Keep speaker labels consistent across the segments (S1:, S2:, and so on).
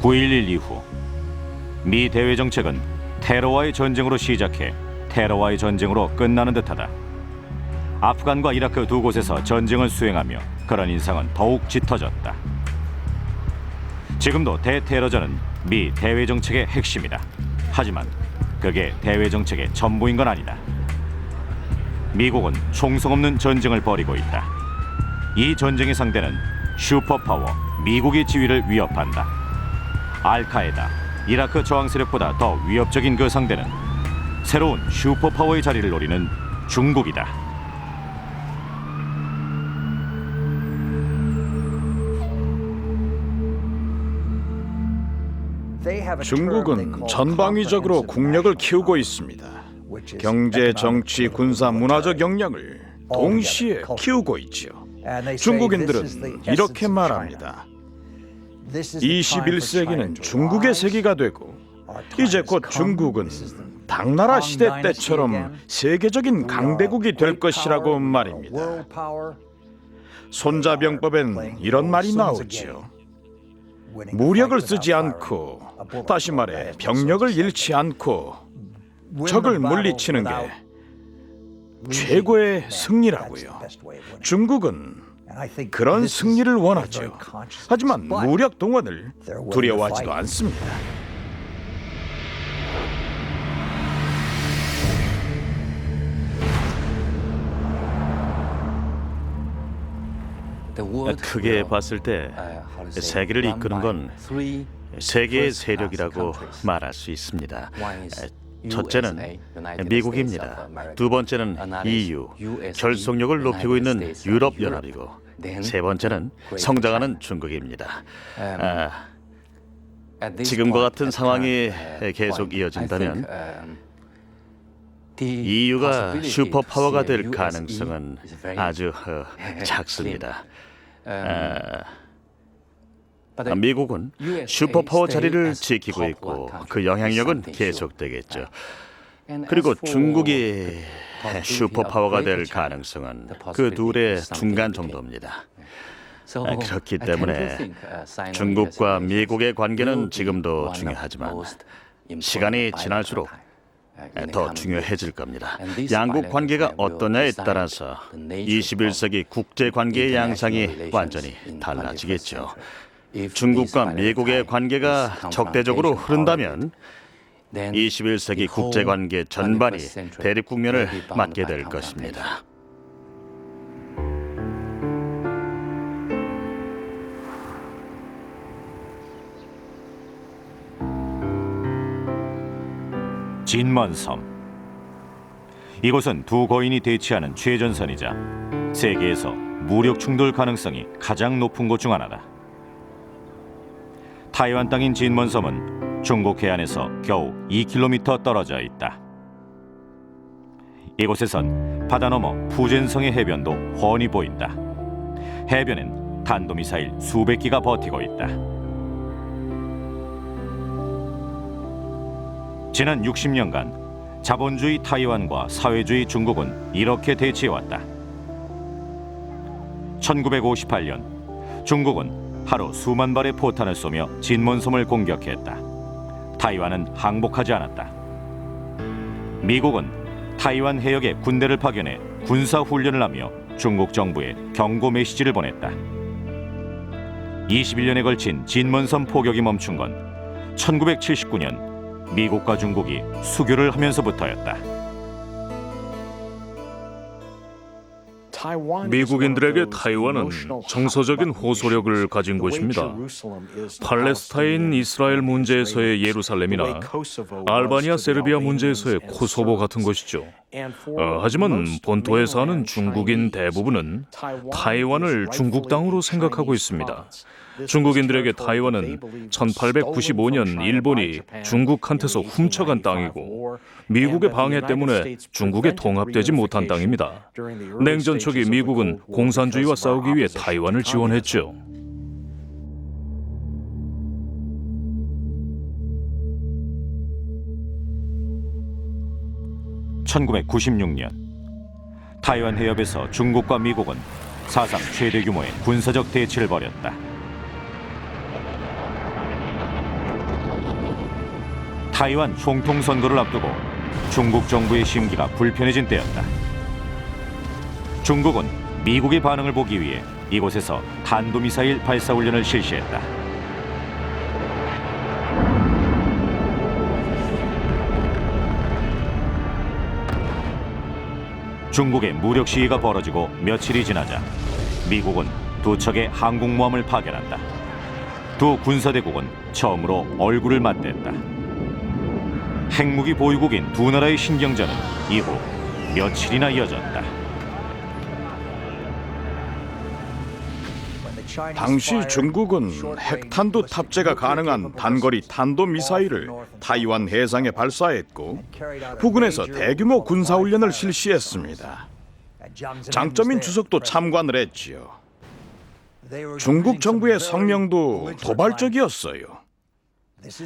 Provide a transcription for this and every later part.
S1: 9.11 이후 미 대외 정책은 테러와의 전쟁으로 시작해 테러와의 전쟁으로 끝나는 듯하다. 아프간과 이라크 두 곳에서 전쟁을 수행하며 그런 인상은 더욱 짙어졌다. 지금도 대테러전은 미 대외 정책의 핵심이다. 하지만 그게 대외 정책의 전부인 건 아니다. 미국은 총성 없는 전쟁을 벌이고 있다. 이 전쟁의 상대는 슈퍼파워 미국의 지위를 위협한다. 알카에다, 이라크 저항 세력보다 더 위협적인 그 상대는 새로운 슈퍼파워의 자리를 노리는 중국이다.
S2: 중국은 전방위적으로 국력을 키우고 있습니다. 경제, 정치, 군사, 문화적 역량을 동시에 키우고 있지요. 중국인들은 이렇게 말합니다. 21세기는 중국의 세기가 되고 이제 곧 중국은 당나라 시대 때처럼 세계적인 강대국이 될 것이라고 말입니다. 손자병법엔 이런 말이 나오지요. 무력을 쓰지 않고, 다시 말해 병력을 잃지 않고 적을 물리치는 게 최고의 승리라고요. 중국은 그런 승리를 원하죠. 하지만 무력 동원을 두려워하지도 않습니다.
S3: 크게 봤을 때 세계를 이끄는 건 세계의 세력이라고 말할 수 있습니다. 첫째는 미국입니다. 두 번째는 EU, 결속력을 높이고 있는 유럽연합이고 세 번째는 성장하는 중국입니다. 지금과 같은 상황이 계속 이어진다면 EU가 슈퍼파워가 될 가능성은 아주 작습니다. 미국은 슈퍼파워 자리를 지키고 있고 그 영향력은 계속되겠죠. 그리고 중국이 슈퍼파워가 될 가능성은 그 둘의 중간 정도입니다. 그렇기 때문에 중국과 미국의 관계는 지금도 중요하지만 시간이 지날수록 더 중요해질 겁니다. 양국 관계가 어떠냐에 따라서 21세기 국제관계의 양상이 완전히 달라지겠죠. 중국과 미국의 관계가 적대적으로 흐른다면 21세기 국제관계 전반이 대립 국면을 맞게 될 것입니다.
S1: 진먼섬. 이곳은 두 거인이 대치하는 최전선이자 세계에서 무력 충돌 가능성이 가장 높은 곳 중 하나다. 타이완 땅인 진먼섬은 중국 해안에서 겨우 2km 떨어져 있다. 이곳에선 바다 너머 푸젠성의 해변도 훤히 보인다. 해변엔 탄도미사일 수백 기가 버티고 있다. 지난 60년간 자본주의 타이완과 사회주의 중국은 이렇게 대치해왔다. 1958년 중국은 하루 수만 발의 포탄을 쏘며 진먼섬을 공격했다. 타이완은 항복하지 않았다. 미국은 타이완 해역에 군대를 파견해 군사훈련을 하며 중국 정부에 경고 메시지를 보냈다. 21년에 걸친 진먼섬 포격이 멈춘 건 1979년 미국과 중국이 수교를 하면서부터였다.
S4: 미국인들에게 타이완은 정서적인 호소력을 가진 곳입니다. 팔레스타인 이스라엘 문제에서의 예루살렘이나 알바니아 세르비아 문제에서의 코소보 같은 것이죠. 하지만 본토에 사는 중국인 대부분은 타이완을 중국 땅으로 생각하고 있습니다. 중국인들에게 타이완은 1895년 일본이 중국한테서 훔쳐간 땅이고 미국의 방해 때문에 중국에 통합되지 못한 땅입니다. 냉전 초기 미국은 공산주의와 싸우기 위해 타이완을 지원했죠.
S1: (1996년) 타이완 해협에서 중국과 미국은 사상 최대 규모의 군사적 대치를 벌였다. 타이완 총통 선거를 앞두고 중국 정부의 심기가 불편해진 때였다. 중국은 미국의 반응을 보기 위해 이곳에서 탄도미사일 발사 훈련을 실시했다. 중국의 무력 시위가 벌어지고 며칠이 지나자 미국은 두 척의 항공모함을 파견한다. 두 군사대국은 처음으로 얼굴을 맞댔다. 핵무기 보유국인 두 나라의 신경전은 이후 며칠이나 이어졌다.
S2: 당시 중국은 핵탄두 탑재가 가능한 단거리 탄도미사일을 타이완 해상에 발사했고 부근에서 대규모 군사훈련을 실시했습니다. 장점인 주석도 참관을 했지요. 중국 정부의 성명도 도발적이었어요.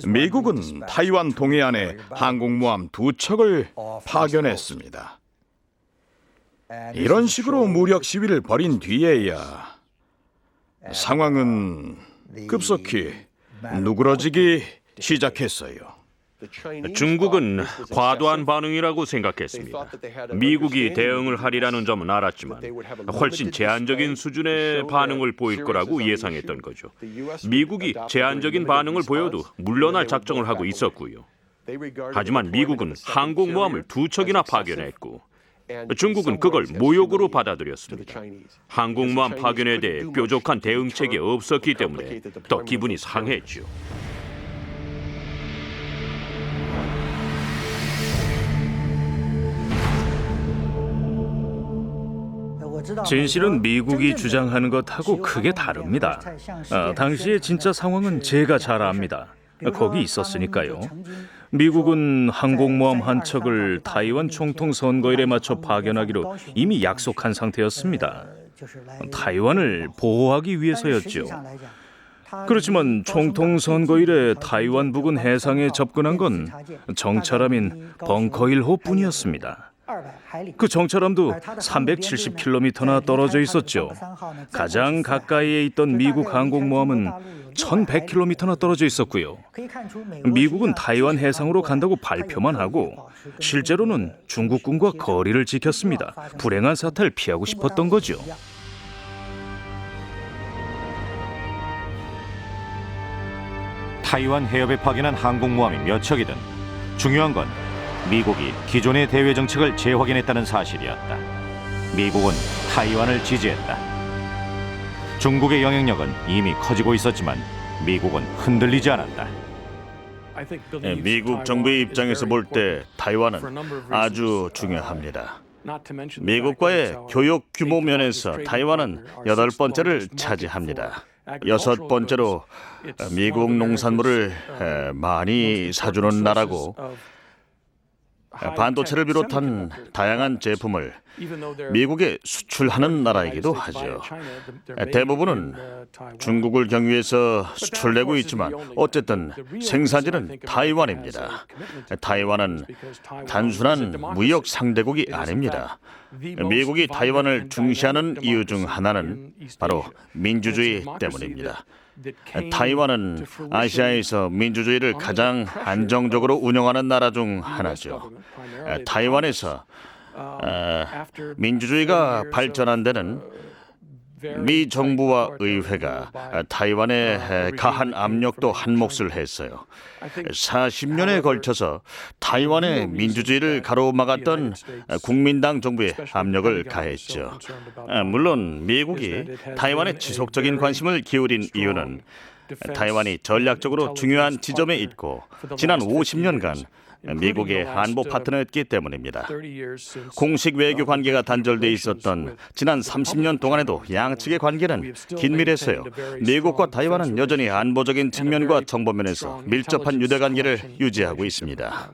S2: 미국은 타이완 동해안에 항공모함 두 척을 파견했습니다. 이런 식으로 무력 시위를 벌인 뒤에야 상황은 급속히 누그러지기 시작했어요.
S5: 중국은 과도한 반응이라고 생각했습니다. 미국이 대응을 하리라는 점은 알았지만 훨씬 제한적인 수준의 반응을 보일 거라고 예상했던 거죠. 미국이 제한적인 반응을 보여도 물러날 작정을 하고 있었고요. 하지만 미국은 항공모함을 두 척이나 파견했고 중국은 그걸 모욕으로 받아들였습니다. 항공모함 파견에 대해 뾰족한 대응책이 없었기 때문에 더 기분이 상했죠.
S4: 진실은 미국이 주장하는 것하고 크게 다릅니다. 당시의 진짜 상황은 제가 잘 압니다. 거기 있었으니까요. 미국은 항공모함 한 척을 타이완 총통 선거일에 맞춰 파견하기로 이미 약속한 상태였습니다. 타이완을 보호하기 위해서였죠. 그렇지만 총통 선거일에 타이완 부근 해상에 접근한 건 정찰함인 벙커 1호뿐이었습니다. 그 정찰함도 370km나 떨어져 있었죠. 가장 가까이에 있던 미국 항공모함은 1100km나 떨어져 있었고요. 미국은 타이완 해상으로 간다고 발표만 하고 실제로는 중국군과 거리를 지켰습니다. 불행한 사태를 피하고 싶었던 거죠.
S1: 타이완 해협에 파견한 항공모함이 몇 척이든 중요한 건 미국이 기존의 대외 정책을 재확인했다는 사실이었다. 미국은 타이완을 지지했다. 중국의 영향력은 이미 커지고 있었지만 미국은 흔들리지 않았다.
S3: 미국 정부의 입장에서 볼 때 타이완은 아주 중요합니다. 미국과의 교역 규모 면에서 타이완은 8번째를 차지합니다. 6번째로 미국 농산물을 많이 사주는 나라고 반도체를 비롯한 다양한 제품을 미국에 수출하는 나라이기도 하죠. 대부분은 중국을 경유해서 수출되고 있지만 어쨌든 생산지는 타이완입니다. 타이완은 단순한 무역 상대국이 아닙니다. 미국이 타이완을 중시하는 이유 중 하나는 바로 민주주의 때문입니다. 타이완은 아시아에서 민주주의를 가장 안정적으로 운영하는 나라 중 하나죠. 타이완에서 민주주의가 발전한 데는 미 정부와 의회가 타이완에 가한 압력도 한 몫을 했어요. 40년에 걸쳐서 타이완의 민주주의를 가로막았던 국민당 정부의 압력을 가했죠. 물론 미국이 타이완에 지속적인 관심을 기울인 이유는 타이완이 전략적으로 중요한 지점에 있고 지난 50년간 미국의 안보 파트너였기 때문입니다. 공식 외교 관계가 단절돼 있었던 지난 30년 동안에도 양측의 관계는 긴밀했어요. 미국과 타이완은 여전히 안보적인 측면과 정보면에서 밀접한 유대 관계를 유지하고 있습니다.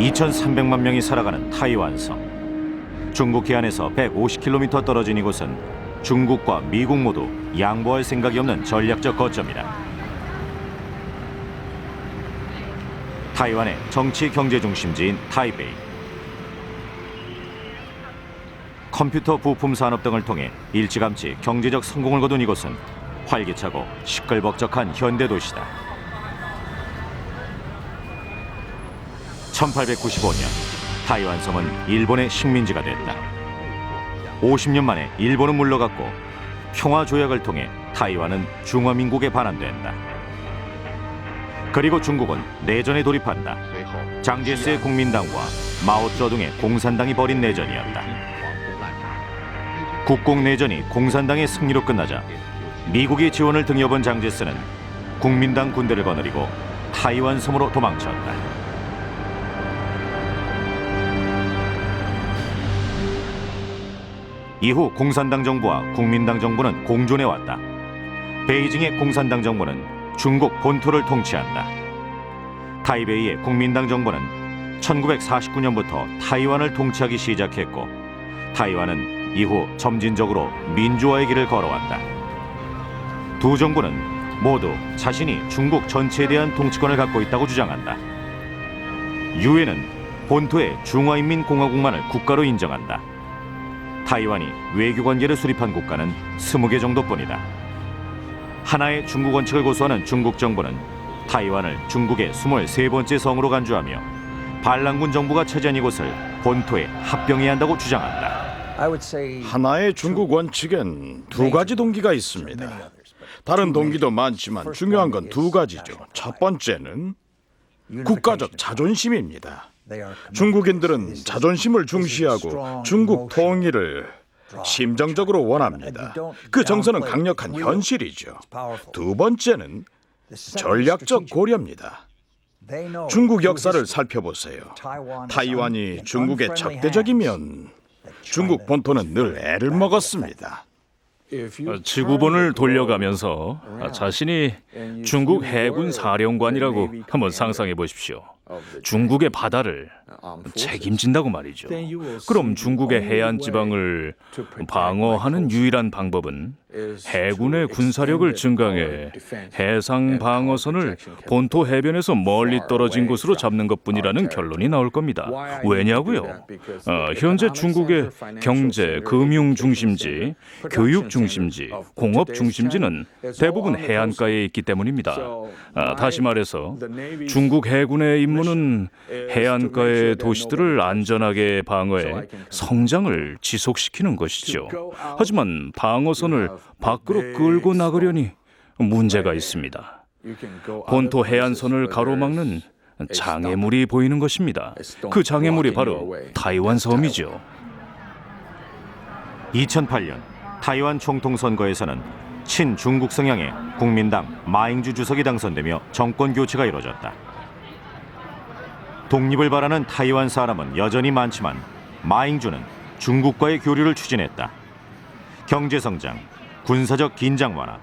S1: 2,300만 명이 살아가는 타이완섬. 중국 해안에서 150km 떨어진 이곳은 중국과 미국 모두 양보할 생각이 없는 전략적 거점이다. 타이완의 정치 경제 중심지인 타이베이. 컴퓨터 부품 산업 등을 통해 일찌감치 경제적 성공을 거둔 이곳은 활기차고 시끌벅적한 현대 도시다. 1895년 타이완 섬은 일본의 식민지가 됐다. 50년 만에 일본은 물러갔고 평화 조약을 통해 타이완은 중화민국에 반환된다. 그리고 중국은 내전에 돌입한다. 장제스의 국민당과 마오쩌둥의 공산당이 벌인 내전이었다. 국공내전이 공산당의 승리로 끝나자 미국의 지원을 등여본 장제스는 국민당 군대를 거느리고 타이완 섬으로 도망쳤다. 이후 공산당 정부와 국민당 정부는 공존해 왔다. 베이징의 공산당 정부는 중국 본토를 통치한다. 타이베이의 국민당 정부는 1949년부터 타이완을 통치하기 시작했고 타이완은 이후 점진적으로 민주화의 길을 걸어왔다. 두 정부는 모두 자신이 중국 전체에 대한 통치권을 갖고 있다고 주장한다. 유엔은 본토의 중화인민공화국만을 국가로 인정한다. 타이완이 외교관계를 수립한 국가는 20개 정도뿐이다. 하나의 중국 원칙을 고수하는 중국 정부는 타이완을 중국의 23번째 성으로 간주하며 반란군 정부가 차지한 이곳을 본토에 합병해야 한다고 주장한다.
S2: 하나의 중국 원칙엔 두 가지 동기가 있습니다. 다른 동기도 많지만 중요한 건 두 가지죠. 첫 번째는 국가적 자존심입니다. 중국인들은 자존심을 중시하고 중국 통일을 심정적으로 원합니다. 그 정서는 강력한 현실이죠. 두 번째는 전략적 고려입니다. 중국 역사를 살펴보세요. 타이완이 중국의 적대적이면 중국 본토는 늘 애를 먹었습니다.
S4: 지구본을 돌려가면서 자신이 중국 해군 사령관이라고 한번 상상해 보십시오. 중국의 바다를 책임진다고 말이죠. 그럼 중국의 해안 지방을 방어하는 유일한 방법은 해군의 군사력을 증강해 해상 방어선을 본토 해변에서 멀리 떨어진 곳으로 잡는 것뿐이라는 결론이 나올 겁니다. 왜냐고요? 현재 중국의 경제, 금융 중심지, 교육 중심지, 공업 중심지는 대부분 해안가에 있기 때문입니다. 다시 말해서 중국 해군의 임무는 해안가의 도시들을 안전하게 방어해 성장을 지속시키는 것이죠. 하지만 방어선을 밖으로 끌고 나가려니 문제가 있습니다. 본토 해안선을 가로막는 장애물이 보이는 것입니다. 그 장애물이 바로 타이완 섬이죠.
S1: 2008년 타이완 총통 선거에서는 친중국 성향의 국민당 마잉주 주석이 당선되며 정권 교체가 이루어졌다. 독립을 바라는 타이완 사람은 여전히 많지만 마잉주는 중국과의 교류를 추진했다. 경제 성장, 군사적 긴장 완화,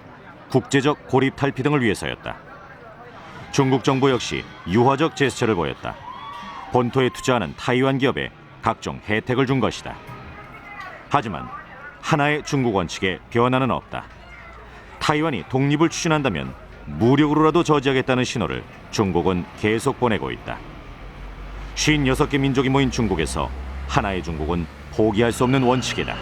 S1: 국제적 고립 탈피 등을 위해서였다. 중국 정부 역시 유화적 제스처를 보였다. 본토에 투자하는 타이완 기업에 각종 혜택을 준 것이다. 하지만 하나의 중국 원칙에 변화는 없다. 타이완이 독립을 추진한다면 무력으로라도 저지하겠다는 신호를 중국은 계속 보내고 있다. 56개 민족이 모인 중국에서 하나의 중국은 포기할 수 없는 원칙이다.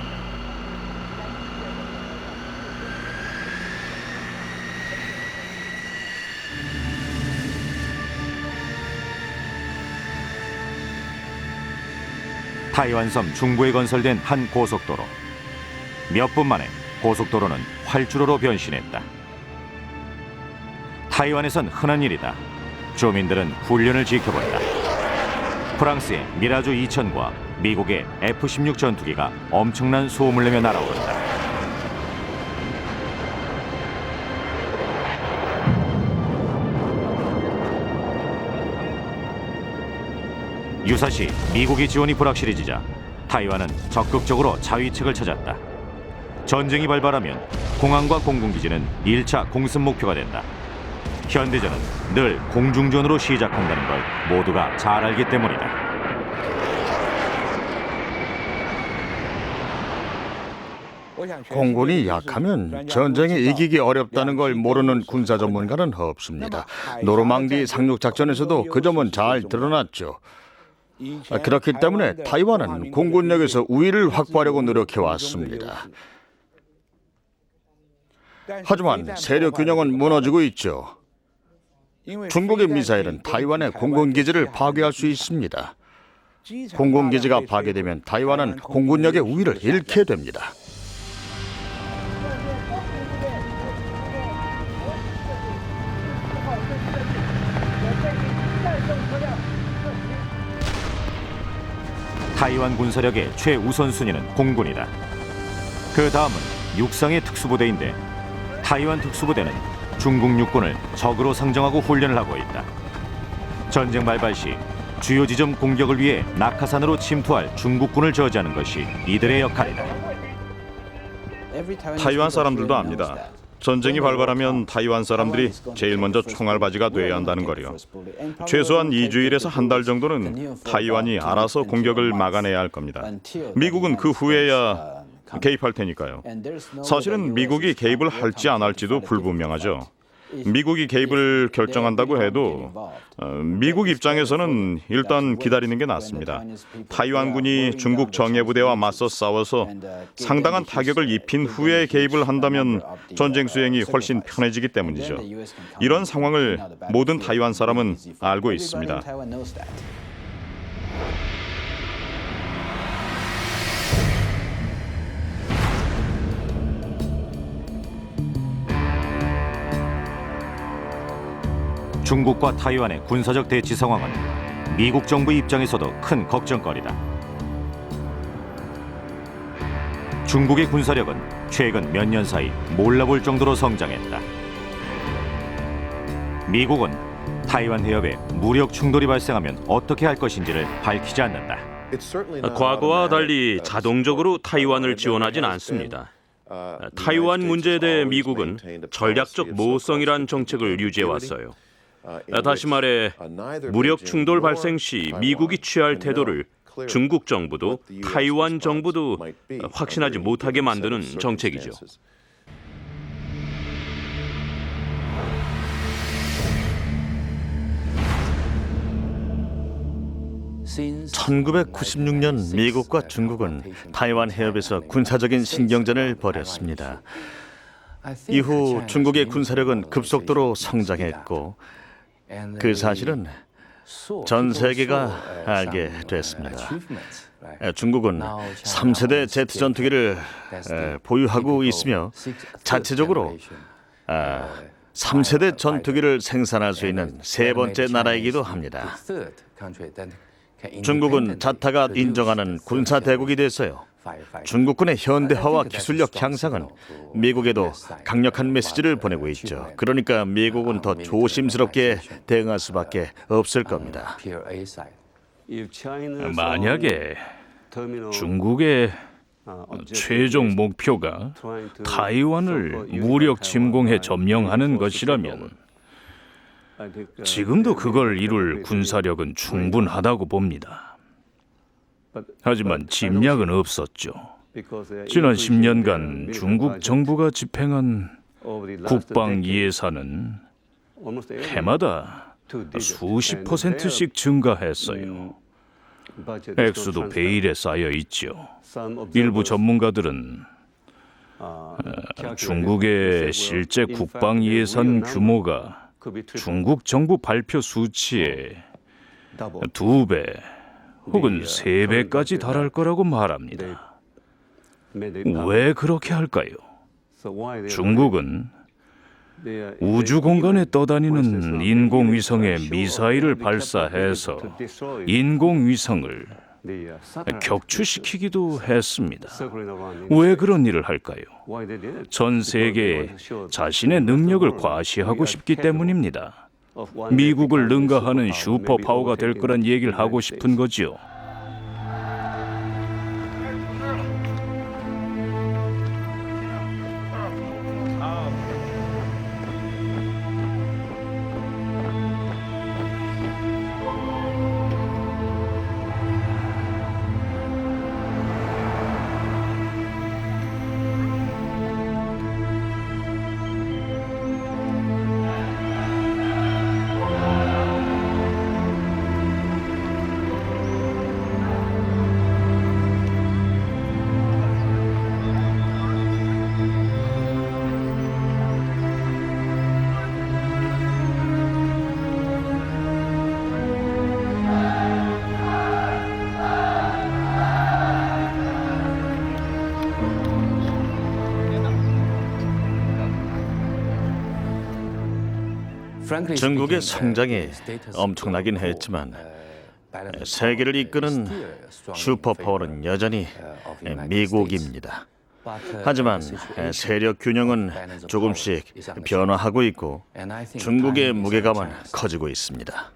S1: 타이완 섬 중부에 건설된 한 고속도로. 몇 분 만에 고속도로는 활주로로 변신했다. 타이완에선 흔한 일이다. 주민들은 훈련을 지켜본다. 프랑스의 미라주 2000과 미국의 F-16 전투기가 엄청난 소음을 내며 날아오른다. 유사시 미국의 지원이 불확실해지자 타이완은 적극적으로 자위책을 찾았다. 전쟁이 발발하면 공항과 공군기지는 1차 공습 목표가 된다. 현대전은 늘 공중전으로 시작한다는 걸 모두가 잘 알기 때문이다.
S3: 공군이 약하면 전쟁에 이기기 어렵다는 걸 모르는 군사 전문가는 없습니다. 노르망디 상륙 작전에서도 그 점은 잘 드러났죠. 그렇기 때문에 타이완은 공군력에서 우위를 확보하려고 노력해 왔습니다. 하지만 세력 균형은 무너지고 있죠. 중국의 미사일은 타이완의 공군기지를 파괴할 수 있습니다. 공군기지가 파괴되면 타이완은 공군력의 우위를 잃게 됩니다.
S1: 타이완 군사력의 최우선순위는 공군이다. 그 다음은 육상의 특수부대인데 타이완 특수부대는 중국 육군을 적으로 상정하고 훈련을 하고 있다. 전쟁 발발 시 주요 지점 공격을 위해 낙하산으로 침투할 중국군을 저지하는 것이 이들의 역할이다.
S2: 타이완 사람들도 압니다. 전쟁이 발발하면 타이완 사람들이 제일 먼저 총알바지가 돼야 한다는 거리요. 최소한 2주일에서 한 달 정도는 타이완이 알아서 공격을 막아내야 할 겁니다. 미국은 그 후에야 개입할 테니까요. 사실은 미국이 개입을 할지 안 할지도 불분명하죠. 미국이 개입을 결정한다고 해도 미국 입장에서는 일단 기다리는 게 낫습니다. 타이완군이 중국 정예부대와 맞서 싸워서 상당한 타격을 입힌 후에 개입을 한다면 전쟁 수행이 훨씬 편해지기 때문이죠. 이런 상황을 모든 타이완 사람은 알고 있습니다.
S1: 중국과 타이완의 군사적 대치 상황은 미국 정부 입장에서도 큰 걱정거리다. 중국의 군사력은 최근 몇 년 사이 몰라볼 정도로 성장했다. 미국은 타이완 해협에 무력 충돌이 발생하면 어떻게 할 것인지를 밝히지 않는다.
S5: 과거와 달리 자동적으로 타이완을 지원하진 않습니다. 타이완 문제에 대해 미국은 전략적 모호성이란 정책을 유지해왔어요. 다시 말해 무력 충돌 발생 시 미국이 취할 태도를 중국 정부도 타이완 정부도 확신하지 못하게 만드는 정책이죠.
S3: (1996년) 미국과 중국은 타이완 해협에서 군사적인 신경전을 벌였습니다. 이후 중국의 군사력은 급속도로 성장했고 그 사실은 전 세계가 알게 됐습니다. 중국은 3세대 제트 전투기를 보유하고 있으며 자체적으로 3세대 전투기를 생산할 수 있는 세 번째 나라이기도 합니다. 중국은 자타가 인정하는 군사 대국이 됐어요. 중국군의 현대화와 기술력 향상은 미국에도 강력한 메시지를 보내고 있죠. 그러니까 미국은 더 조심스럽게 대응할 수밖에 없을 겁니다.
S4: 만약에 중국의 최종 목표가 타이완을 무력 침공해 점령하는 것이라면 지금도 그걸 이룰 군사력은 충분하다고 봅니다. 하지만 짐작은 없었죠. 지난 10년간 중국 정부가 집행한 국방 예산은 해마다 수십 %씩 증가했어요. 액수도 베일에 쌓여 있죠. 일부 전문가들은 중국의 실제 국방 예산 규모가 중국 정부 발표 수치의 2배 혹은 3배까지 달할 거라고 말합니다. 왜 그렇게 할까요? 중국은 우주 공간에 떠다니는 인공위성에 미사일을 발사해서 인공위성을 격추시키기도 했습니다. 왜 그런 일을 할까요? 전 세계에 자신의 능력을 과시하고 싶기 때문입니다. 미국을 능가하는 슈퍼파워가 될 거란 얘기를 하고 싶은 거지요.
S3: 중국의 성장이 엄청나긴 했지만 세계를 이끄는 슈퍼파워는 여전히 미국입니다. 하지만 세력 균형은 조금씩 변화하고 있고 중국의 무게감은 커지고 있습니다.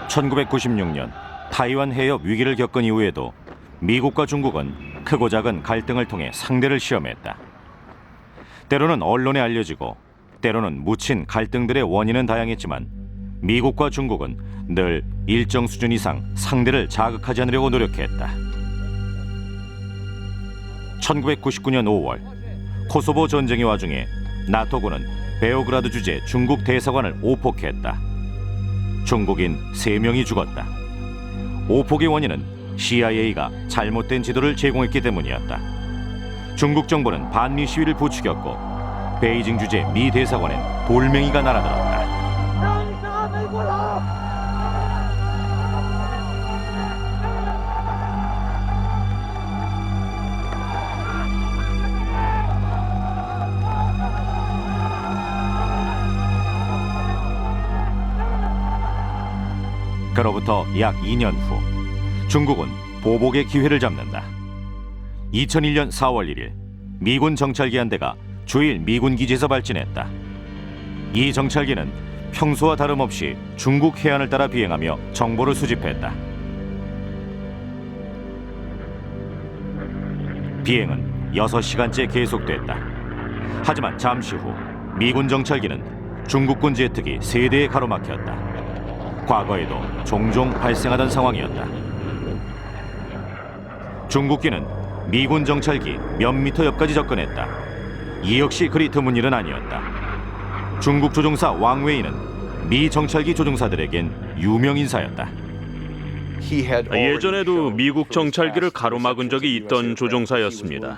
S1: (1996년) 타이완 해협 위기를 겪은 이후에도 미국과 중국은 크고 작은 갈등을 통해 상대를 시험했다. 때로는 언론에 알려지고 때로는 묻힌 갈등들의 원인은 다양했지만 미국과 중국은 늘 일정 수준 이상 상대를 자극하지 않으려고 노력했다. 1999년 5월 코소보 전쟁의 와중에 나토군은 베오그라드 주재 중국 대사관을 오폭했다. 중국인 3명이 죽었다. 오폭의 원인은 CIA가 잘못된 지도를 제공했기 때문이었다. 중국 정부는 반미 시위를 부추겼고 베이징 주재 미 대사관엔 돌멩이가 날아들었다. 그로부터 약 2년 후 중국은 보복의 기회를 잡는다. 2001년 4월 1일 미군 정찰기 한 대가 주일 미군 기지에서 발진했다. 이 정찰기는 평소와 다름없이 중국 해안을 따라 비행하며 정보를 수집했다. 비행은 6시간째 계속됐다. 하지만 잠시 후 미군 정찰기는 중국군 제트기 3대에 가로막혔다. 과거에도 종종 발생하던 상황이었다. 중국기는 미군 정찰기 몇 미터 옆까지 접근했다. 이 역시 그리 드문 일은 아니었다. 중국 조종사 왕웨이는 미 정찰기 조종사들에겐 유명 인사였다.
S5: 예전에도 미국 정찰기를 가로막은 적이 있던 조종사였습니다.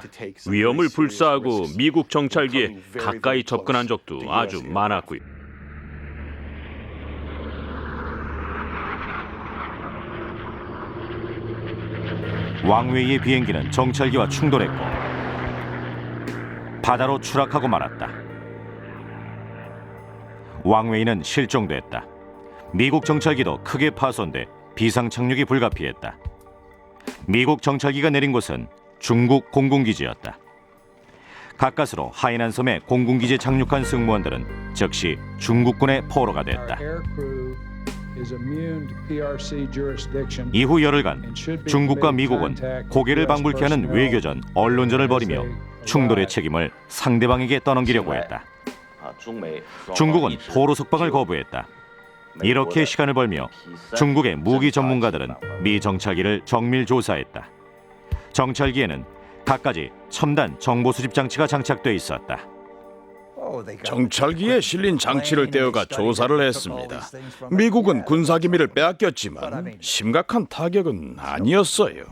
S5: 위험을 불사하고 미국 정찰기에 가까이 접근한 적도 아주 많았고요.
S1: 왕웨이의 비행기는 정찰기와 충돌했고 바다로 추락하고 말았다. 왕웨이는 실종됐다. 미국 정찰기도 크게 파손돼 비상 착륙이 불가피했다. 미국 정찰기가 내린 곳은 중국 공군기지였다. 가까스로 하이난 섬의 공군기지에 착륙한 승무원들은 즉시 중국군의 포로가 됐다. 이후 열흘간 중국과 미국은 고개를 방불케 하는 외교전, 언론전을 벌이며 충돌의 책임을 상대방에게 떠넘기려고 했다. 중국은 포로 석방을 거부했다. 이렇게 시간을 벌며 중국의 무기 전문가들은 미 정찰기를 정밀 조사했다. 정찰기에는 갖가지 첨단 정보 수집 장치가 장착돼 있었다.
S2: 정찰기에 실린 장치를 떼어가 조사를 했습니다. 미국은 군사기밀을 빼앗겼지만 심각한 타격은 아니었어요.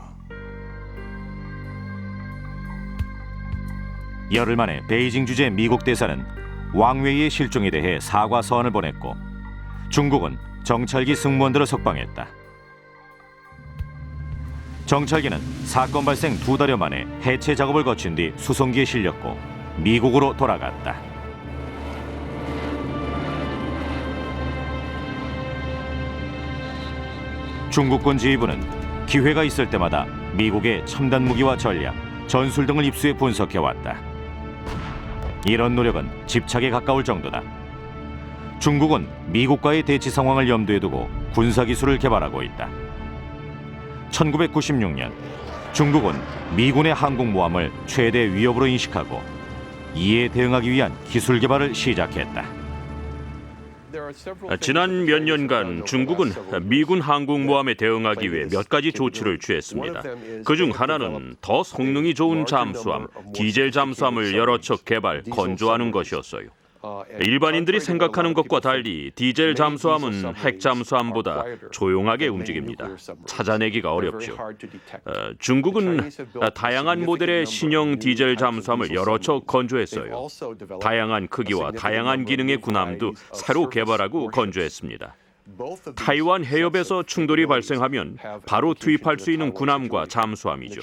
S1: 열흘 만에 베이징 주재 미국 대사는 왕웨이의 실종에 대해 사과 서한을 보냈고 중국은 정찰기 승무원들을 석방했다. 정찰기는 사건 발생 2달여 만에 해체 작업을 거친 뒤 수송기에 실렸고 미국으로 돌아갔다. 중국군 지휘부는 기회가 있을 때마다 미국의 첨단 무기와 전략, 전술 등을 입수해 분석해왔다. 이런 노력은 집착에 가까울 정도다. 중국은 미국과의 대치 상황을 염두에 두고 군사기술을 개발하고 있다. 1996년 중국은 미군의 항공모함을 최대 위협으로 인식하고 이에 대응하기 위한 기술 개발을 시작했다.
S5: 지난 몇 년간 중국은 미군 항공모함에 대응하기 위해 몇 가지 조치를 취했습니다. 그중 하나는 더 성능이 좋은 잠수함, 디젤 잠수함을 여러 척 개발, 건조하는 것이었어요. 일반인들이 생각하는 것과 달리 디젤 잠수함은 핵 잠수함보다 조용하게 움직입니다. 찾아내기가 어렵죠. 중국은 다양한 모델의 신형 디젤 잠수함을 여러 척 건조했어요. 다양한 크기와 다양한 기능의 군함도 새로 개발하고 건조했습니다. 타이완 해협에서 충돌이 발생하면 바로 투입할 수 있는 군함과 잠수함이죠.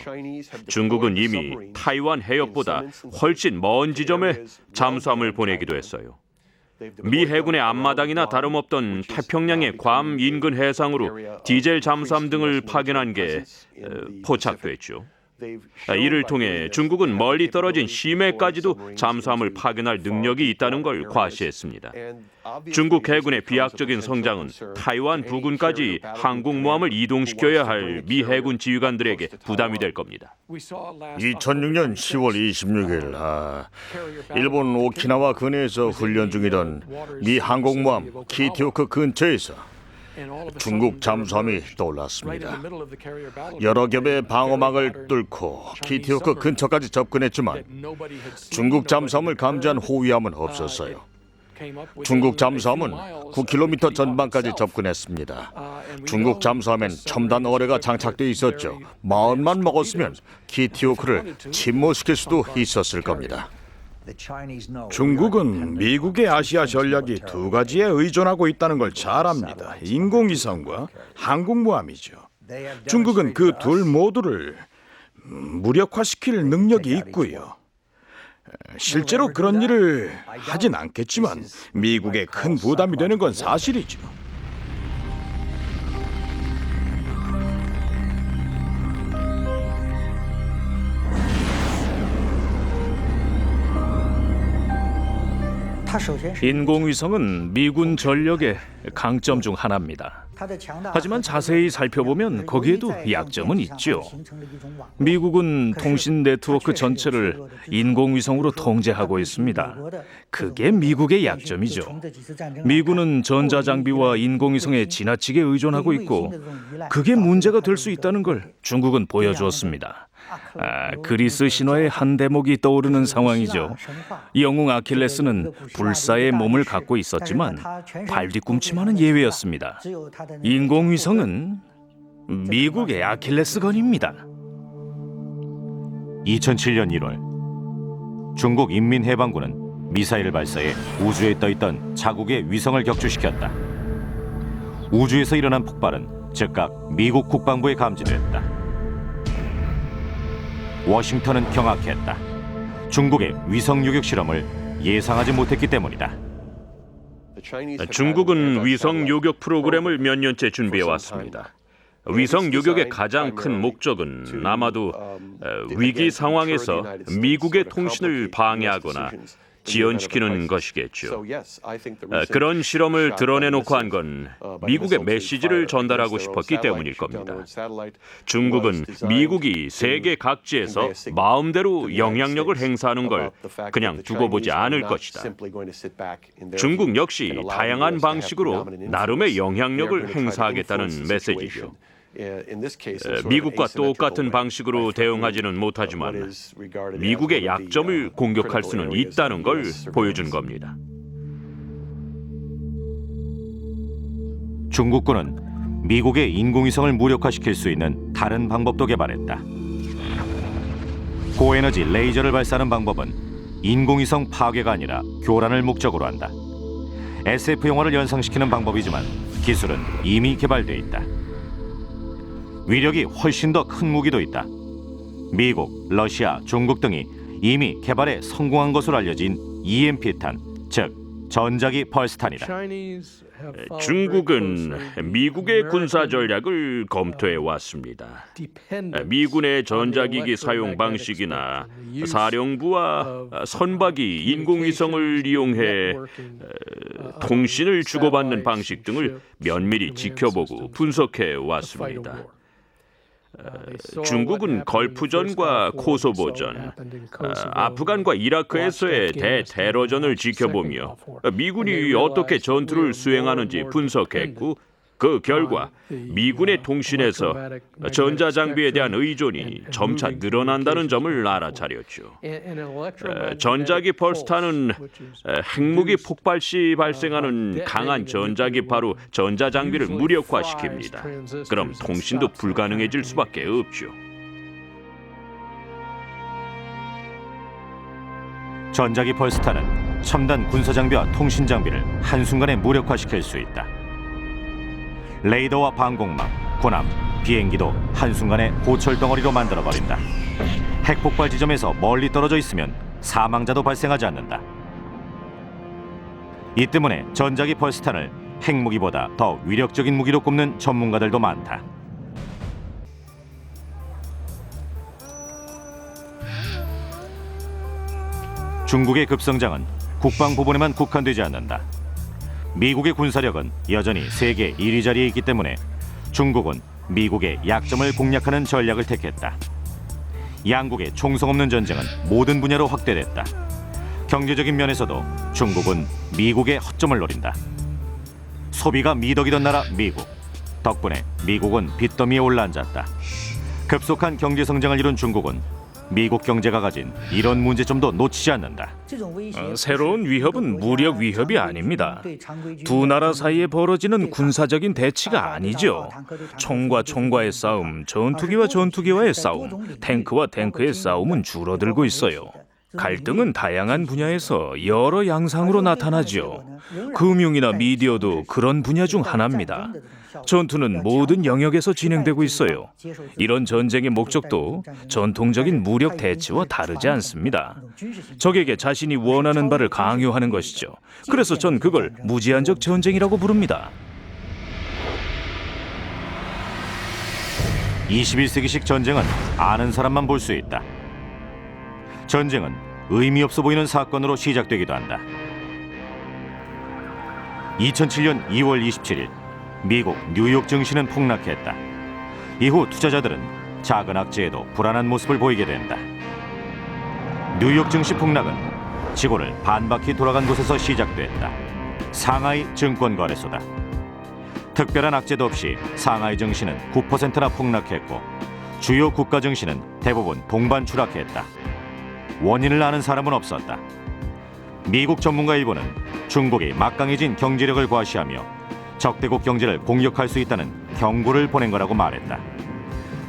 S5: 중국은 이미 타이완 해협보다 훨씬 먼 지점에 잠수함을 보내기도 했어요. 미 해군의 앞마당이나 다름없던 태평양의 괌 인근 해상으로 디젤 잠수함 등을 파견한 게 포착됐죠. 이를 통해 중국은 멀리 떨어진 심해까지도 잠수함을 파견할 능력이 있다는 걸 과시했습니다. 중국 해군의 비약적인 성장은 타이완 부근까지 항공모함을 이동시켜야 할 미 해군 지휘관들에게 부담이 될 겁니다.
S3: 2006년 10월 26일 일본 오키나와 근해에서 훈련 중이던 미 항공모함 키티오크 근처에서 중국 잠수함이 떠올랐습니다. 여러 겹의 방어막을 뚫고 키티오크 근처까지 접근했지만 중국 잠수함을 감지한 호위함은 없었어요. 중국 잠수함은 9km 전방까지 접근했습니다. 중국 잠수함엔 첨단 어뢰가 장착돼 있었죠. 마음만 먹었으면 키티오크를 침몰시킬 수도 있었을 겁니다.
S2: 중국은 미국의 아시아 전략이 두 가지에 의존하고 있다는 걸 잘 압니다. 인공위성과 항공모함이죠. 중국은 그 둘 모두를 무력화시킬 능력이 있고요. 실제로 그런 일을 하진 않겠지만 미국에 큰 부담이 되는 건 사실이죠.
S4: 인공위성은 미군 전력의 강점 중 하나입니다. 하지만 자세히 살펴보면 거기에도 약점은 있죠. 미국은 통신 네트워크 전체를 인공위성으로 통제하고 있습니다. 그게 미국의 약점이죠. 미군은 전자장비와 인공위성에 지나치게 의존하고 있고 그게 문제가 될 수 있다는 걸 중국은 보여주었습니다. 그리스 신화의 한 대목이 떠오르는 상황이죠. 영웅 아킬레스는 불사의 몸을 갖고 있었지만 발뒤꿈치만은 예외였습니다. 인공위성은 미국의 아킬레스건입니다.
S1: 2007년 1월 중국 인민해방군은 미사일을 발사해 우주에 떠있던 자국의 위성을 격추시켰다. 우주에서 일어난 폭발은 즉각 미국 국방부에 감지됐다. 워싱턴은 경악했다. 중국의 위성 유격 실험을 예상하지 못했기 때문이다.
S5: 중국은 위성 요격 프로그램을 몇 년째 준비해 왔습니다. 위성 요격의 가장 큰 목적은 아마도 위기 상황에서 미국의 통신을 방해하거나 지연시키는 것이겠죠. 그런 실험을 드러내놓고 한 건 미국의 메시지를 전달하고 싶었기 때문일 겁니다. 중국은 미국이 세계 각지에서 마음대로 영향력을 행사하는 걸 그냥 두고 보지 않을 것이다. 중국 역시 다양한 방식으로 나름의 영향력을 행사하겠다는 메시지죠. 미국과 똑같은 방식으로 대응하지는 못하지만 미국의 약점을 공격할 수는 있다는 걸 보여준 겁니다.
S1: 중국군은 미국의 인공위성을 무력화시킬 수 있는 다른 방법도 개발했다. 고에너지 레이저를 발사하는 방법은 인공위성 파괴가 아니라 교란을 목적으로 한다. SF 영화를 연상시키는 방법이지만 기술은 이미 개발돼 있다. 위력이 훨씬 더 큰 무기도 있다. 미국, 러시아, 중국 등이 이미 개발에 성공한 것으로 알려진 EMP탄, 즉 전자기 펄스탄이다.
S5: 중국은 미국의 군사 전략을 검토해 왔습니다. 미군의 전자기기 사용 방식이나 사령부와 선박이 인공위성을 이용해 통신을 주고받는 방식 등을 면밀히 지켜보고 분석해 왔습니다. 중국은 걸프전과 코소보전, 아프간과 이라크에서의 대테러전을 지켜보며 미군이 어떻게 전투를 수행하는지 분석했고 그 결과 미군의 통신에서 전자장비에 대한 의존이 점차 늘어난다는 점을 알아차렸죠. 전자기 펄스타는 핵무기 폭발 시 발생하는 강한 전자기파로 전자장비를 무력화시킵니다. 그럼 통신도 불가능해질 수밖에 없죠.
S1: 전자기 펄스타는 첨단 군사장비와 통신장비를 한순간에 무력화시킬 수 있다. 레이더와 방공망, 군함, 비행기도 한순간에 고철덩어리로 만들어버린다. 핵폭발 지점에서 멀리 떨어져 있으면 사망자도 발생하지 않는다. 이 때문에 전자기 펄스탄을 핵무기보다 더 위력적인 무기로 꼽는 전문가들도 많다. 중국의 급성장은 국방부분에만 국한되지 않는다. 미국의 군사력은 여전히 세계 1위 자리에 있기 때문에 중국은 미국의 약점을 공략하는 전략을 택했다. 양국의 총성 없는 전쟁은 모든 분야로 확대됐다. 경제적인 면에서도 중국은 미국의 허점을 노린다. 소비가 미덕이던 나라 미국. 덕분에 미국은 빚더미에 올라앉았다. 급속한 경제 성장을 이룬 중국은 미국 경제가 가진 이런 문제점도 놓치지 않는다.
S4: 새로운 위협은 무력 위협이 아닙니다. 두 나라 사이에 벌어지는 군사적인 대치가 아니죠. 총과 총과의 싸움, 전투기와 전투기와의 싸움, 탱크와 탱크의 싸움은 줄어들고 있어요. 갈등은 다양한 분야에서 여러 양상으로 나타나죠. 금융이나 미디어도 그런 분야 중 하나입니다. 전투는 모든 영역에서 진행되고 있어요. 이런 전쟁의 목적도 전통적인 무력 대치와 다르지 않습니다. 적에게 자신이 원하는 바를 강요하는 것이죠. 그래서 전 그걸 무제한적 전쟁이라고 부릅니다.
S1: 21세기식 전쟁은 아는 사람만 볼 수 있다. 전쟁은 의미 없어 보이는 사건으로 시작되기도 한다. 2007년 2월 27일 미국 뉴욕 증시는 폭락했다. 이후 투자자들은 작은 악재에도 불안한 모습을 보이게 된다. 뉴욕 증시 폭락은 지구를 반바퀴 돌아간 곳에서 시작됐다. 상하이 증권거래소다. 특별한 악재도 없이 상하이 증시는 9%나 폭락했고 주요 국가 증시는 대부분 동반 추락했다. 원인을 아는 사람은 없었다. 미국 전문가 일부는 중국이 막강해진 경제력을 과시하며 적대국 경제를 공격할 수 있다는 경고를 보낸 거라고 말했다.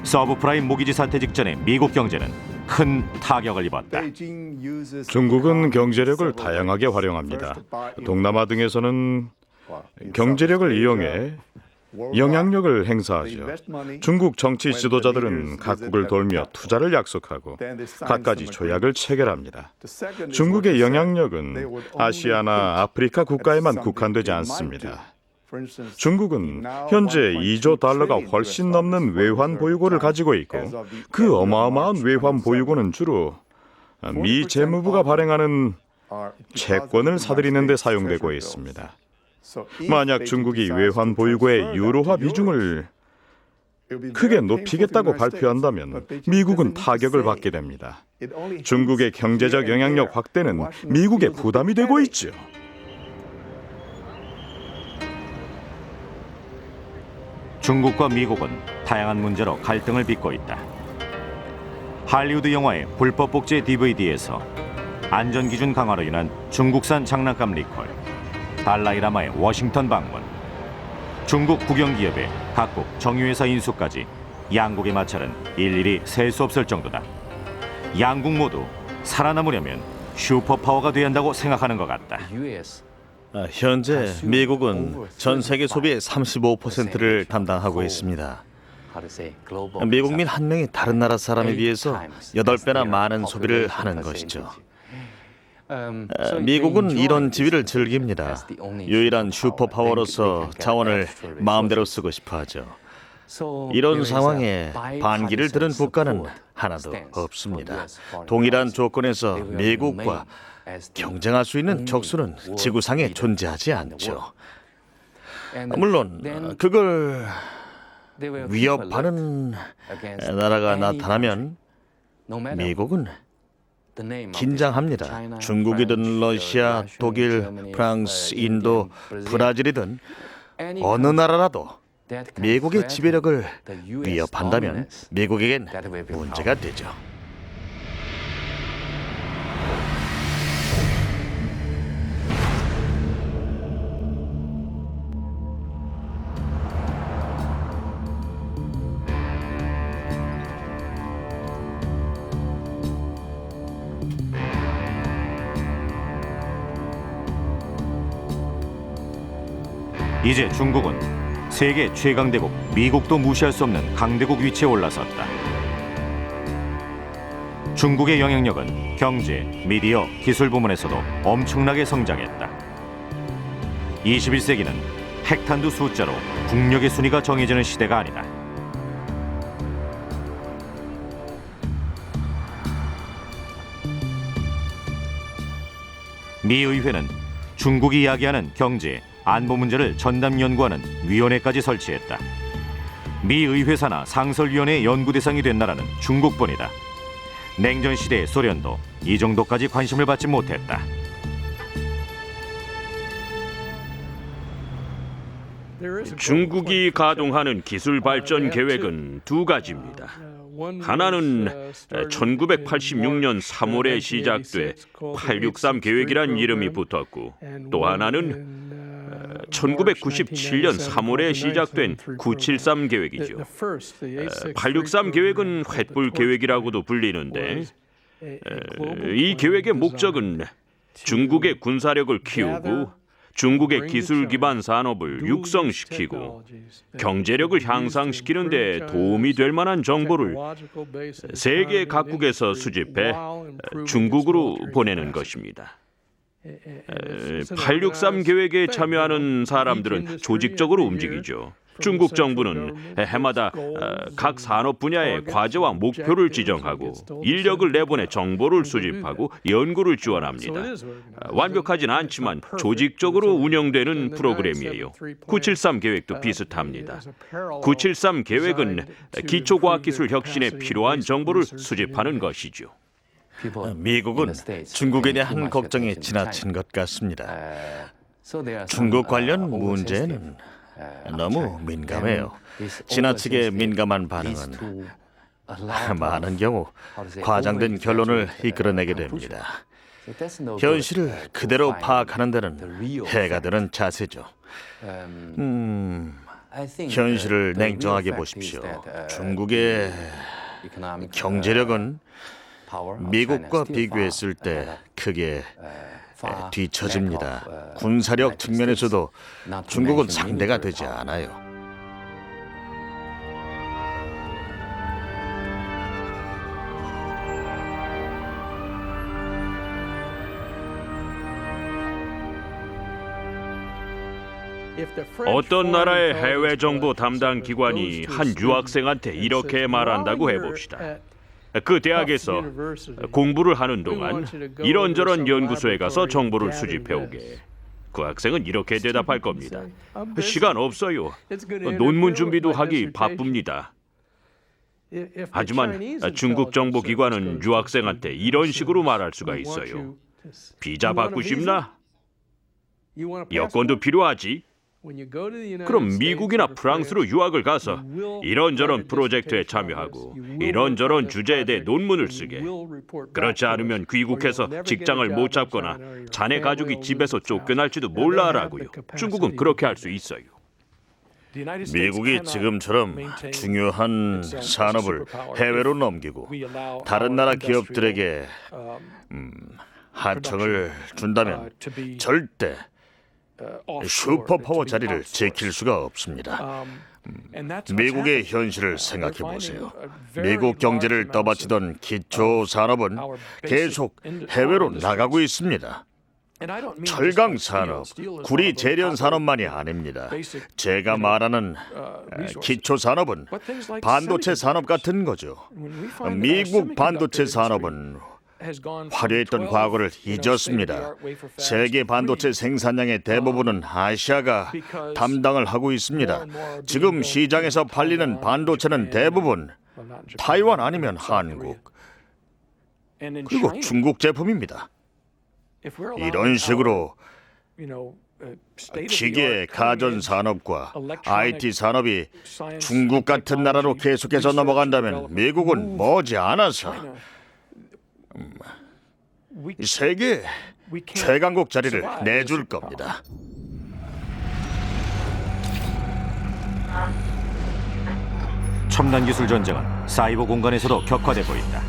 S1: 서브프라임 모기지 사태 직전에 미국 경제는 큰 타격을 입었다.
S2: 중국은 경제력을 다양하게 활용합니다. 동남아 등에서는 경제력을 이용해 영향력을 행사하죠. 중국 정치 지도자들은 각국을 돌며 투자를 약속하고 갖가지 조약을 체결합니다. 중국의 영향력은 아시아나 아프리카 국가에만 국한되지 않습니다. 중국은 현재 2조 달러가 훨씬 넘는 외환 보유고를 가지고 있고 그 어마어마한 외환 보유고는 주로 미 재무부가 발행하는 채권을 사들이는 데 사용되고 있습니다. 만약 중국이 외환 보유고의 유로화 비중을 크게 높이겠다고 발표한다면 미국은 타격을 받게 됩니다. 중국의 경제적 영향력 확대는 미국의 부담이 되고 있죠.
S1: 중국과 미국은 다양한 문제로 갈등을 빚고 있다. 할리우드 영화의 불법 복제 DVD에서 안전기준 강화로 인한 중국산 장난감 리콜, 달라이라마의 워싱턴 방문, 중국 국영기업의 각국 정유회사 인수까지 양국의 마찰은 일일이 셀 수 없을 정도다. 양국 모두 살아남으려면 슈퍼파워가 돼야 한다고 생각하는 것 같다.
S3: 현재 미국은 전 세계 소비의 35%를 담당하고 있습니다. 미국민 한 명이 다른 나라 사람에 비해서 8배나 많은 소비를 하는 것이죠. 미국은 이런 지위를 즐깁니다. 유일한 슈퍼파워로서 자원을 마음대로 쓰고 싶어 하죠. 이런 상황에 반기를 드는 국가는 하나도 없습니다. 동일한 조건에서 미국과 경쟁할 수 있는 적수는 지구상에 존재하지 않죠. 물론 그걸 위협하는 나라가 나타나면 미국은 긴장합니다. 중국이든 러시아, 독일, 프랑스, 인도, 브라질이든 어느 나라라도 미국의 지배력을 위협한다면 미국에겐 문제가 되죠.
S1: 이제 중국은 세계 최강대국 미국도 무시할 수 없는 강대국 위치에 올라섰다. 중국의 영향력은 경제, 미디어, 기술 부문에서도 엄청나게 성장했다. 21세기는 핵탄두 숫자로 국력의 순위가 정해지는 시대가 아니다. 미 의회는 중국이 야기하는 경제, 안보 문제를 전담 연구하는 위원회까지 설치했다. 미 의회사나 상설위원회의 연구 대상이 된 나라는 중국뿐이다. 냉전 시대의 소련도 이 정도까지 관심을 받지 못했다.
S5: 중국이 가동하는 기술 발전 계획은 두 가지입니다. 하나는 1986년 3월에 시작돼 863 계획이란 이름이 붙었고, 또 하나는 1997년 3월에 시작된 973 계획이죠. 863 계획은 횃불 계획이라고도 불리는데, 이 계획의 목적은 중국의 군사력을 키우고 중국의 기술 기반 산업을 육성시키고 경제력을 향상시키는 데 도움이 될 만한 정보를 세계 각국에서 수집해 중국으로 보내는 것입니다. 863 계획에 참여하는 사람들은 조직적으로 움직이죠. 중국 정부는 해마다 각 산업 분야의 과제와 목표를 지정하고 인력을 내보내 정보를 수집하고 연구를 지원합니다. 완벽하진 않지만 조직적으로 운영되는 프로그램이에요. 973 계획도 비슷합니다. 973 계획은 기초과학기술 혁신에 필요한 정보를 수집하는 것이죠.
S3: 미국은 중국에 대한 걱정이 지나친 것 같습니다. 중국 관련 문제는 너무 민감해요. 지나치게 민감한 반응은 많은 경우 과장된 결론을 이끌어내게 됩니다. 현실을 그대로 파악하는 데는 해가 되는 자세죠. 현실을 냉정하게 보십시오. 중국의 경제력은 미국과 비교했을 때 크게 뒤처집니다. 군사력 측면에서도 중국은 상대가 되지 않아요.
S5: 어떤 나라의 해외 정보 담당 기관이 한 유학생한테 이렇게 말한다고 해봅시다. 그 대학에서 공부를 하는 동안 이런저런 연구소에 가서 정보를 수집해오게. 그 학생은 이렇게 대답할 겁니다. 시간 없어요. 논문 준비도 하기 바쁩니다. 하지만 중국 정보기관은 유학생한테 이런 식으로 말할 수가 있어요. 비자 받고 싶나? 여권도 필요하지? 그럼 미국이나 프랑스로 유학을 가서 이런저런 프로젝트에 참여하고 이런저런 주제에 대해 논문을 쓰게. 그렇지 않으면 귀국해서 직장을 못 잡거나 자네 가족이 집에서 쫓겨날지도 몰라라고요. 중국은 그렇게 할 수 있어요.
S3: 미국이 지금처럼 중요한 산업을 해외로 넘기고 다른 나라 기업들에게 하청을 준다면 절대 슈퍼파워 자리를 지킬 수가 없습니다. 미국의 현실을 생각해 보세요. 미국 경제를 떠받치던 기초 산업은 계속 해외로 나가고 있습니다. 철강 산업, 구리 제련 산업만이 아닙니다. 제가 말하는 기초 산업은 반도체 산업 같은 거죠. 미국 반도체 산업은 화려했던 과거를 잊었습니다. 세계 반도체 생산량의 대부분은 아시아가 담당을 하고 있습니다. 지금 시장에서 팔리는 반도체는 대부분 타이완 아니면 한국, 그리고 중국 제품입니다. 이런 식으로 기계 가전 산업과 IT 산업이 중국 같은 나라로 계속해서 넘어간다면 미국은 머지않아서 세계 최강국 자리를 내줄 겁니다.
S1: 첨단 기술 전쟁은 사이버 공간에서도 격화되고 있다.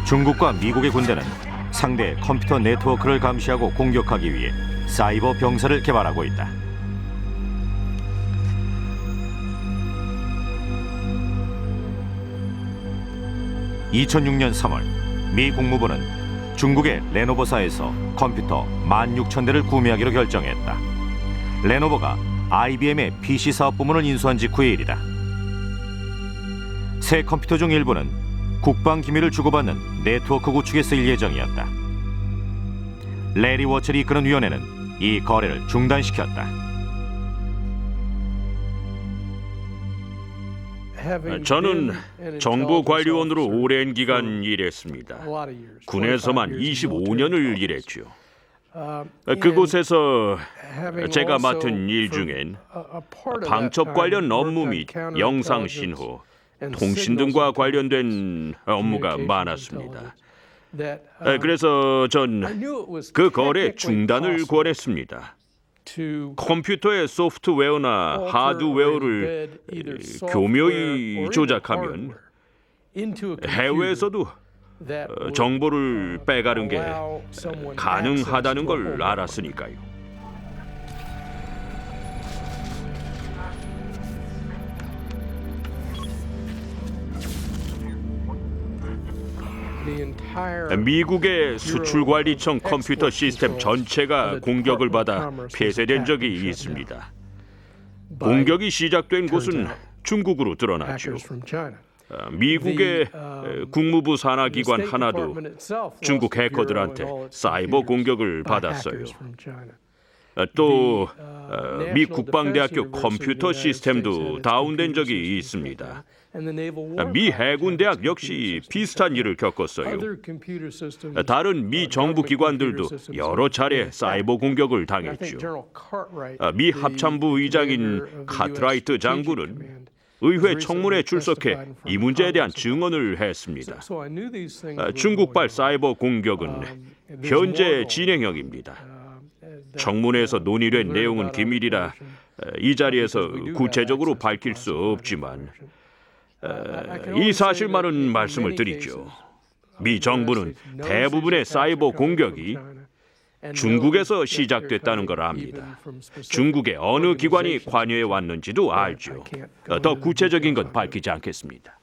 S1: 중국과 미국의 군대는 상대의 컴퓨터 네트워크를 감시하고 공격하기 위해 사이버 병사를 개발하고 있다. (2006년 3월) 미 국무부는 중국의 레노버사에서 컴퓨터 16,000대를 구매하기로 결정했다. 레노버가 IBM의 PC 사업 부문을 인수한 직후의 일이다. 새 컴퓨터 중 일부는 국방 기밀을 주고받는 네트워크 구축에 쓰일 예정이었다. 레리 워첼이 이끄는 위원회는 이 거래를 중단시켰다.
S5: 저는 정부 관리원으로 오랜 기간 일했습니다. 군에서만 25년을 일했죠. 그곳에서 제가 맡은 일 중엔 방첩 관련 업무 및 영상 신호, 통신 등과 관련된 업무가 많았습니다. 그래서 전 그 거래 중단을 권했습니다. 컴퓨터의 소프트웨어나 하드웨어를 교묘히 조작하면 해외에서도 정보를 빼가는 게 가능하다는 걸 알았으니까요. 미국의 수출관리청 컴퓨터 시스템 전체가 공격을 받아 폐쇄된 적이 있습니다. 공격이 시작된 곳은 중국으로 드러났죠. 미국의 국무부 산하 기관 하나도 중국 해커들한테 사이버 공격을 받았어요. 또 미 국방대학교 컴퓨터 시스템도 다운된 적이 있습니다. 미 해군대학 역시 비슷한 일을 겪었어요. 다른 미 정부 기관들도 여러 차례 사이버 공격을 당했죠. 미 합참부 의장인 카트라이트 장군은 의회 청문회에 출석해 이 문제에 대한 증언을 했습니다. 중국발 사이버 공격은 현재 진행형입니다. 청문회에서 논의된 내용은 기밀이라 이 자리에서 구체적으로 밝힐 수 없지만 이 사실만은 말씀을 드리죠. 미 정부는 대부분의 사이버 공격이 중국에서 시작됐다는 걸 압니다. 중국의 어느 기관이 관여해 왔는지도 알죠. 더 구체적인 건 밝히지 않겠습니다.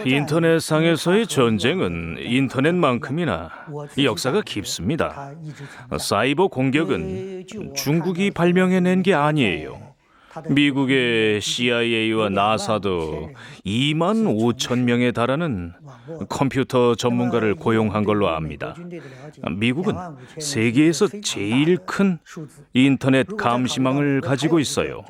S4: 인터넷상에서의 전쟁은 인터넷만큼이나 역사가 깊습니다. 사이버 공격은 중국이 발명해낸 게 아니에요. 미국의 CIA와 나사도 2만 5천 명에 달하는 컴퓨터 전문가를 고용한 걸로 압니다. 미국은 세계에서 제일 큰 인터넷 감시망을 가지고 있어요.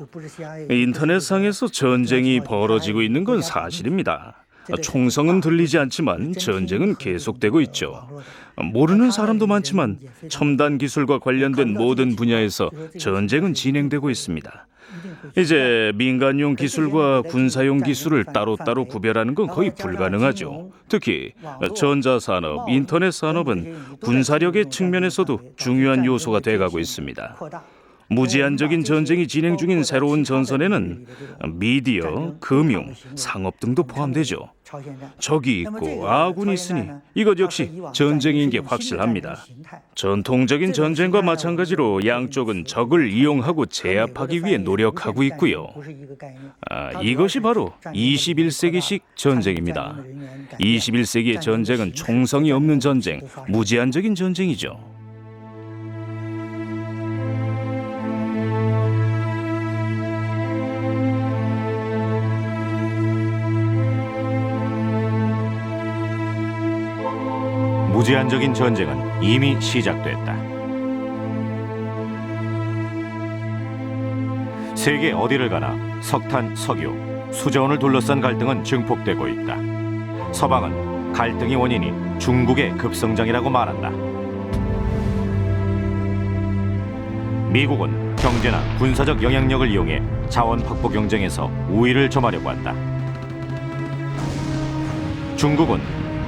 S4: 인터넷상에서 전쟁이 벌어지고 있는 건 사실입니다. 총성은 들리지 않지만 전쟁은 계속되고 있죠. 모르는 사람도 많지만 첨단 기술과 관련된 모든 분야에서 전쟁은 진행되고 있습니다. 이제 민간용 기술과 군사용 기술을 따로따로 구별하는 건 거의 불가능하죠. 특히 전자산업, 인터넷 산업은 군사력의 측면에서도 중요한 요소가 돼가고 있습니다. 무제한적인 전쟁이 진행 중인 새로운 전선에는 미디어, 금융, 상업 등도 포함되죠. 적이 있고 아군이 있으니 이것 역시 전쟁인 게 확실합니다. 전통적인 전쟁과 마찬가지로 양쪽은 적을 이용하고 제압하기 위해 노력하고 있고요. 이것이 바로 21세기식 전쟁입니다. 21세기의 전쟁은 총성이 없는 전쟁, 무제한적인 전쟁이죠.
S1: 무제한적인 전쟁은 이미 시작됐다. 세계 어디를 가나 석탄, 석유, 수자원을 둘러싼 갈등은 증폭되고 있다. 서방은 갈등의 원인이 중국의 급성장이라고 말한다. 미국은 경제나 군사적 영향력을 이용해 자원 확보 경쟁에서 우위를 점하려고 한다. 중국은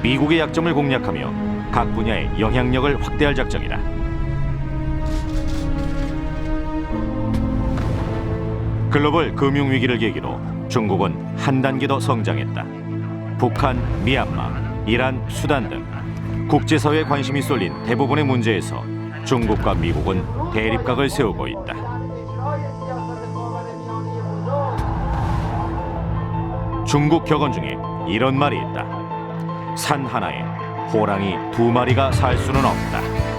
S1: 미국의 약점을 공략하며 각 분야의 영향력을 확대할 작정이다. 글로벌 금융위기를 계기로 중국은 한 단계 더 성장했다. 북한, 미얀마, 이란, 수단 등 국제사회에 관심이 쏠린 대부분의 문제에서 중국과 미국은 대립각을 세우고 있다. 중국 격언 중에 이런 말이 있다. 산 하나에 호랑이 두 마리가 살 수는 없다.